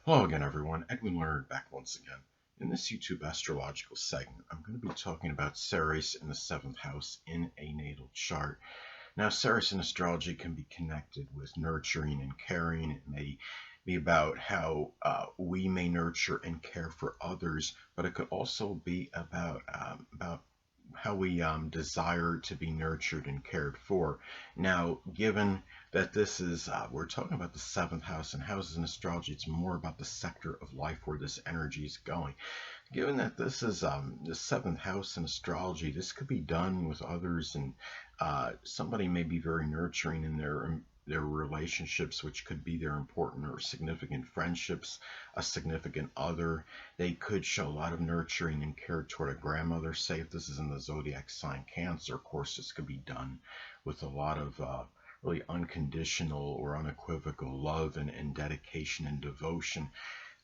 Hello again, everyone. Edwin Learnard back once again. In this YouTube astrological segment, I'm going to be talking about Ceres in the seventh house in a natal chart. Now, Ceres in astrology can be connected with nurturing and caring. It may be about how we may nurture and care for others, but it could also be about how we desire to be nurtured and cared for. Now, given that this is, we're talking about the seventh house, and houses in astrology, it's more about the sector of life where this energy is going. Given that this is the seventh house in astrology, this could be done with others, and somebody may be very nurturing in their relationships, which could be their important or significant friendships, a significant other. They could show a lot of nurturing and care toward a grandmother. Say if this is in the zodiac sign Cancer, of course, this could be done with a lot of really unconditional or unequivocal love and dedication and devotion.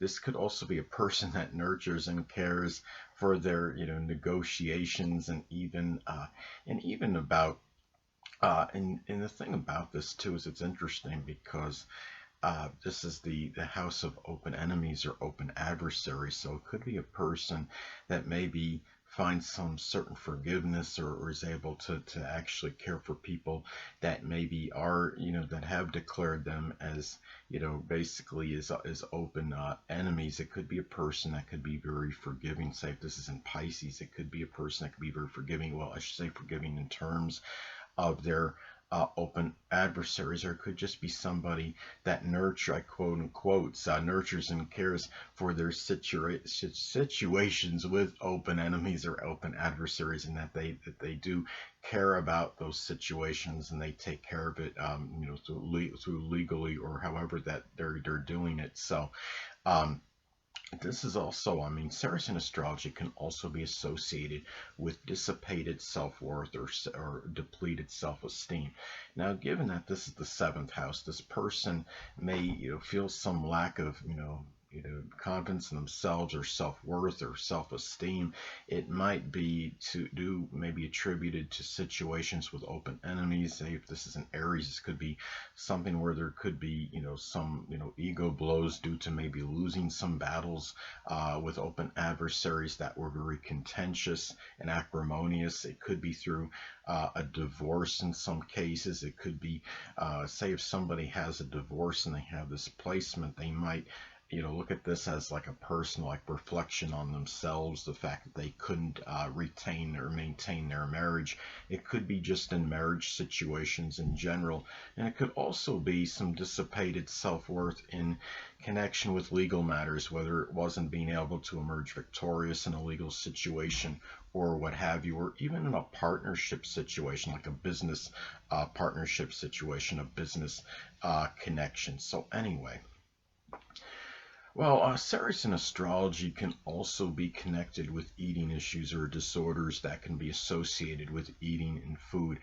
This could also be a person that nurtures and cares for their, negotiations and even about and the thing about this too is it's interesting because this is the house of open enemies or open adversaries. So it could be a person that maybe finds some certain forgiveness or is able to actually care for people that maybe are, that have declared them as, basically as open enemies. It could be a person that could be very forgiving. Say if this is in Pisces, it could be a person that could be very forgiving. Well, I should say forgiving in terms of their open adversaries, or it could just be somebody that I quote unquote, nurtures and cares for their situations with open enemies or open adversaries, and that they do care about those situations and they take care of it, through legally or however that they're doing it. So, um, this is also, Ceres in astrology can also be associated with dissipated self-worth or depleted self-esteem. Now, given that this is the seventh house, this person may, feel some lack of, confidence in themselves or self-worth or self-esteem. It might be maybe attributed to situations with open enemies. Say if this is an Aries, this could be something where there could be, some, ego blows due to maybe losing some battles with open adversaries that were very contentious and acrimonious. It could be through a divorce in some cases. It could be, say, if somebody has a divorce and they have this placement, they might, look at this as like a personal, like, reflection on themselves, the fact that they couldn't retain or maintain their marriage. It could be just in marriage situations in general, and it could also be some dissipated self-worth in connection with legal matters, whether it wasn't being able to emerge victorious in a legal situation or what have you, or even in a partnership situation, like a business partnership situation, a business connection. So anyway, well, Ceres in astrology can also be connected with eating issues or disorders that can be associated with eating and food.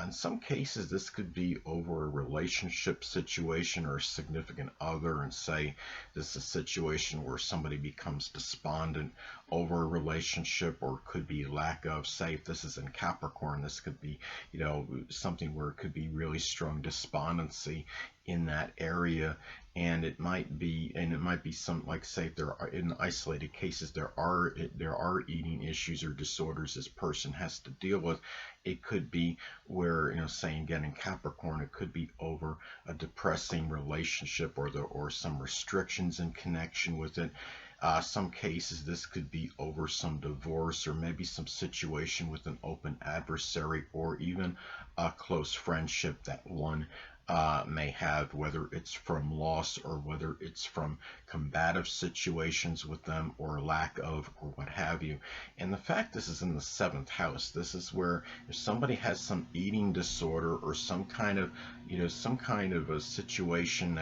In some cases, this could be over a relationship situation or a significant other, and say this is a situation where somebody becomes despondent over a relationship, or could be lack of, say, if this is in Capricorn, this could be, something where it could be really strong despondency in that area. And it might be some, like, say if there are, in isolated cases, there are eating issues or disorders this person has to deal with. It could be where, saying again in Capricorn, it could be over a depressing relationship or some restrictions in connection with it. Some cases this could be over some divorce or maybe some situation with an open adversary, or even a close friendship that one may have, whether it's from loss or whether it's from combative situations with them or lack of, or what have you. And the fact this is in the seventh house, this is where if somebody has some eating disorder or some kind of a situation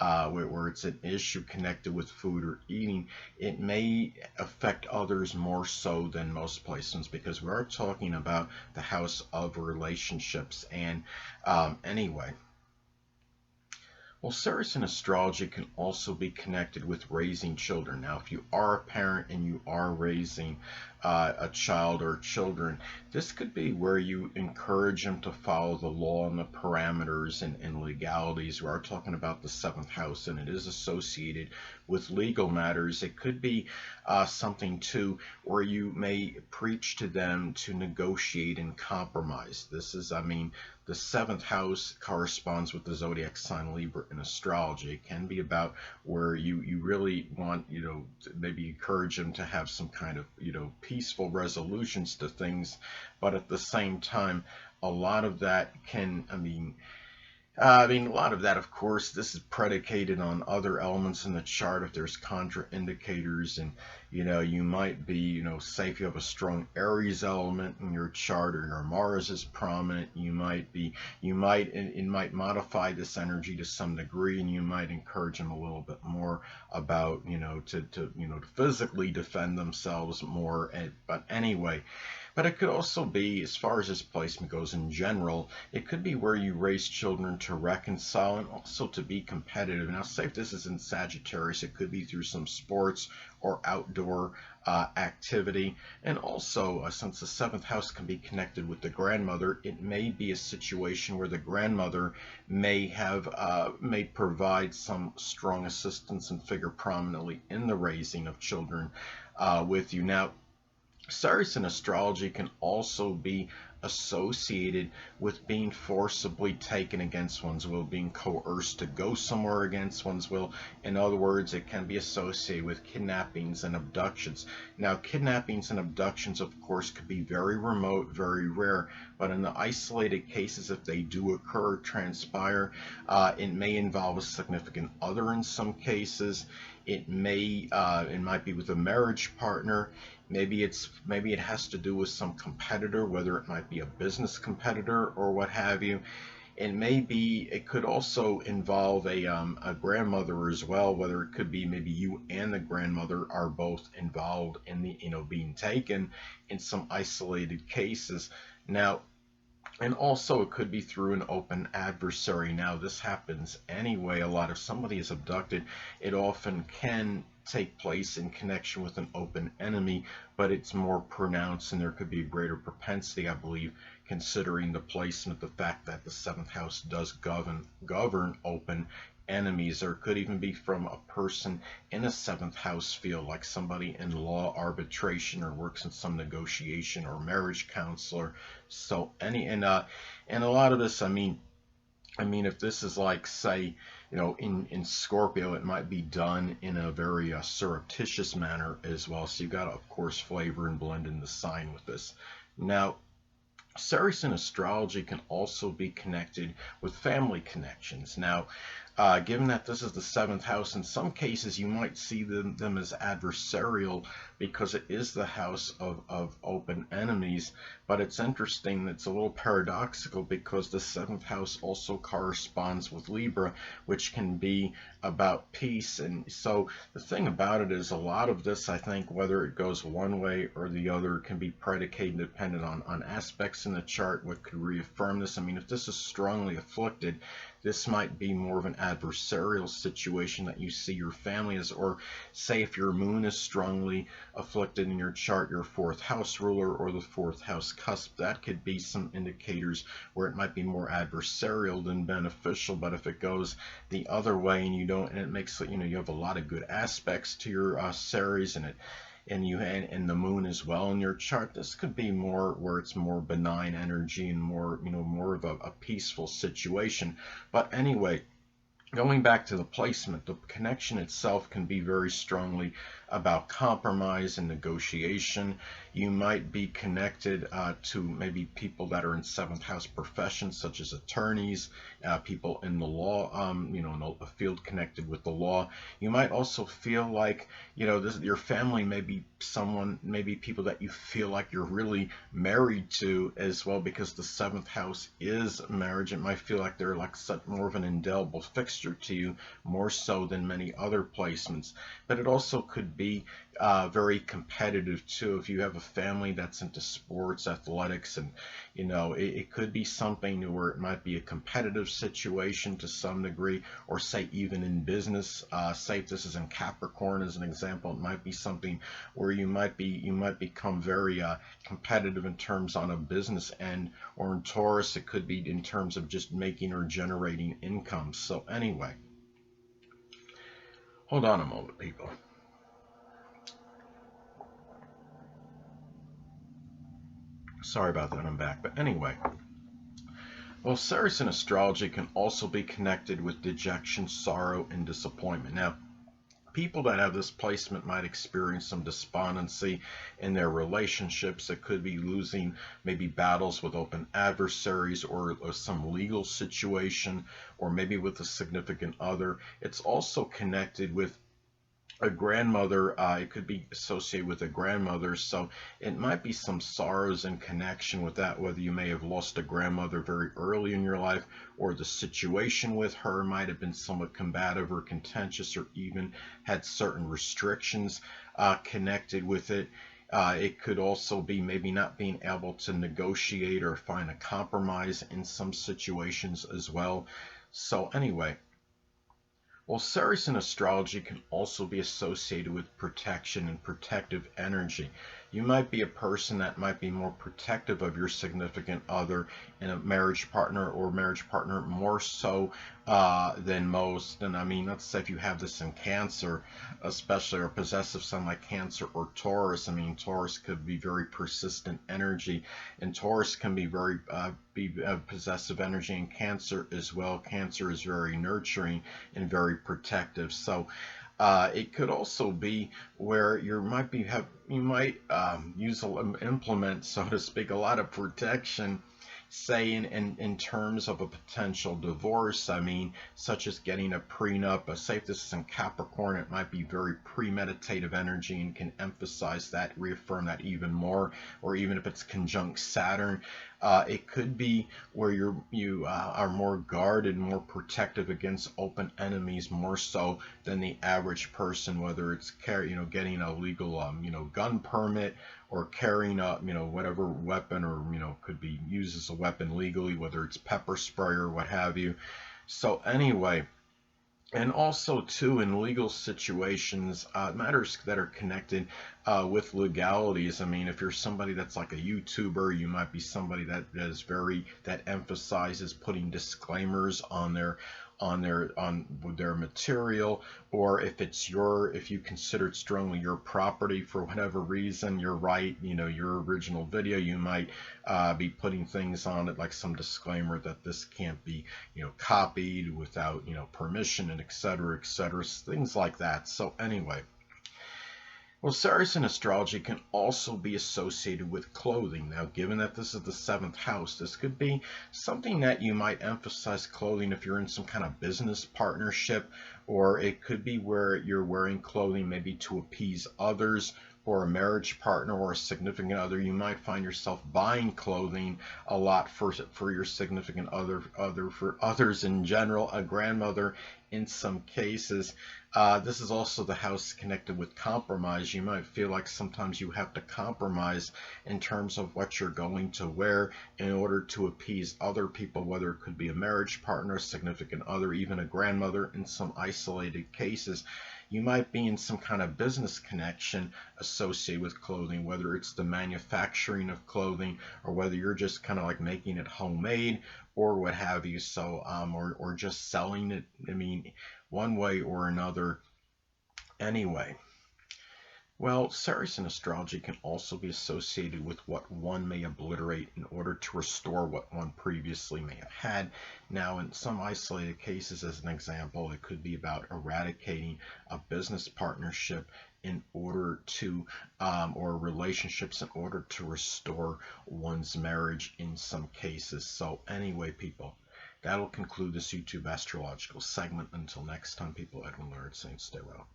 where it's an issue connected with food or eating, it may affect others more so than most placements, because we are talking about the house of relationships. And anyway, well, Ceres in astrology can also be connected with raising children. Now, if you are a parent and you are raising a child or children. This could be where you encourage them to follow the law and the parameters and legalities. We are talking about the seventh house, and it is associated with legal matters. It could be something too where you may preach to them to negotiate and compromise. This is, I mean, the seventh house corresponds with the zodiac sign Libra in astrology. It can be about where you really want, to maybe encourage them to have some kind of, peaceful resolutions to things, but at the same time, a lot of that can, a lot of that, of course, this is predicated on other elements in the chart. If there's contraindicators, and you might be, say if you have a strong Aries element in your chart, or your Mars is prominent, it might modify this energy to some degree, and you might encourage them a little bit more about, to physically defend themselves more. But anyway. But it could also be, as far as this placement goes in general, it could be where you raise children to reconcile and also to be competitive. Now, say if this is in Sagittarius, it could be through some sports or outdoor activity. And also, since the seventh house can be connected with the grandmother, it may be a situation where the grandmother may provide some strong assistance and figure prominently in the raising of children with you. Now, Ceres in astrology can also be associated with being forcibly taken against one's will, being coerced to go somewhere against one's will. In other words, it can be associated with kidnappings and abductions. Now, kidnappings and abductions, of course, could be very remote, very rare, but in the isolated cases, if they do occur, transpire, it may involve a significant other in some cases. It might be with a marriage partner. Maybe it has to do with some competitor, whether it might be a business competitor or what have you. It could also involve a grandmother as well, whether it could be maybe you and the grandmother are both involved in the, being taken in some isolated cases. Now, and also it could be through an open adversary. Now, this happens anyway a lot. If somebody is abducted, it often can take place in connection with an open enemy, but it's more pronounced, and there could be a greater propensity, I believe, considering the placement, the fact that the seventh house does govern open enemies. There could even be from a person in a seventh house field, like somebody in law, arbitration, or works in some negotiation, or marriage counselor. So and a lot of this, I mean, if this is like, say, in Scorpio, it might be done in a very surreptitious manner as well. So you've got to, of course, flavor and blend in the sign with this. Now, Ceres in astrology can also be connected with family connections. Now, given that this is the seventh house, in some cases you might see them as adversarial because it is the house of open enemies. But it's interesting, it's a little paradoxical, because the seventh house also corresponds with Libra, which can be about peace. And so the thing about it is, a lot of this, I think, whether it goes one way or the other, can be predicated dependent on aspects in the chart, what could reaffirm this. I mean, if this is strongly afflicted, this might be more of an adversarial situation that you see your family as. Or say if your moon is strongly afflicted in your chart, your fourth house ruler or the fourth house cusp, that could be some indicators where it might be more adversarial than beneficial. But if it goes the other way, and it makes it, you have a lot of good aspects to your Ceres, and the moon as well in your chart, this could be more where it's more benign energy and more, more of a peaceful situation. But anyway, going back to the placement, the connection itself can be very strongly about compromise and negotiation. You might be connected to maybe people that are in seventh house professions, such as attorneys, people in the law, in a field connected with the law. You might also feel like, your family may be maybe people that you feel like you're really married to as well, because the seventh house is marriage. It might feel like they're like such more of an indelible fixture register to you more so than many other placements. But it also could be very competitive too. If you have a family that's into sports, athletics, and it could be something where it might be a competitive situation to some degree, or say even in business. Say if this is in Capricorn as an example, it might be something where you might become very competitive in terms on a business end, or in Taurus it could be in terms of just making or generating income. So anyway, hold on a moment, people. Sorry about that, I'm back. But anyway, well, Ceres in astrology can also be connected with dejection, sorrow, and disappointment. Now, people that have this placement might experience some despondency in their relationships. It could be losing maybe battles with open adversaries, or some legal situation, or maybe with a significant other. It's also connected with a grandmother. It could be associated with a grandmother, so it might be some sorrows in connection with that, whether you may have lost a grandmother very early in your life, or the situation with her might have been somewhat combative or contentious, or even had certain restrictions connected with it. It could also be maybe not being able to negotiate or find a compromise in some situations as well. So anyway, well, Ceres in astrology can also be associated with protection and protective energy. You might be a person that might be more protective of your significant other in a marriage partner, or marriage partner more so than most. And I mean, let's say if you have this in Cancer, especially, or possessive sun like Cancer or Taurus. I mean, Taurus could be very persistent energy, and Taurus can be very possessive energy in Cancer as well. Cancer is very nurturing and very protective. So it could also be where you might implement, so to speak, a lot of protection, say in terms of a potential divorce. I mean, such as getting a prenup. Say if this is in Capricorn, it might be very premeditative energy and can emphasize that, reaffirm that even more. Or even if it's conjunct Saturn, it could be where you are more guarded, more protective against open enemies, more so than the average person. Whether it's getting a legal gun permit, or carrying a whatever weapon, or could be used as a weapon legally, whether it's pepper spray or what have you. So anyway, and also too, in legal situations, matters that are connected with legalities. I mean, if you're somebody that's like a YouTuber, you might be somebody that emphasizes putting disclaimers on their material. Or if you consider it strongly your property for whatever reason, you're right, your original video, you might be putting things on it like some disclaimer that this can't be copied without permission, and etc., things like that. So anyway, well, Ceres in astrology can also be associated with clothing. Now, given that this is the 7th house, this could be something that you might emphasize clothing if you're in some kind of business partnership, or it could be where you're wearing clothing maybe to appease others, or a marriage partner, or a significant other. You might find yourself buying clothing a lot for your significant other, for others in general, a grandmother in some cases. This is also the house connected with compromise. You might feel like sometimes you have to compromise in terms of what you're going to wear in order to appease other people, whether it could be a marriage partner, a significant other, even a grandmother in some isolated cases. You might be in some kind of business connection associated with clothing, whether it's the manufacturing of clothing, or whether you're just kind of like making it homemade, or what have you. So or just selling it. I mean, one way or another. Anyway, well, Ceres in astrology can also be associated with what one may obliterate in order to restore what one previously may have had. Now, in some isolated cases, as an example, it could be about eradicating a business partnership in order to, or relationships in order to restore one's marriage in some cases. So anyway, people, that'll conclude this YouTube astrological segment. Until next time, people, Edwin Learnard saying stay well.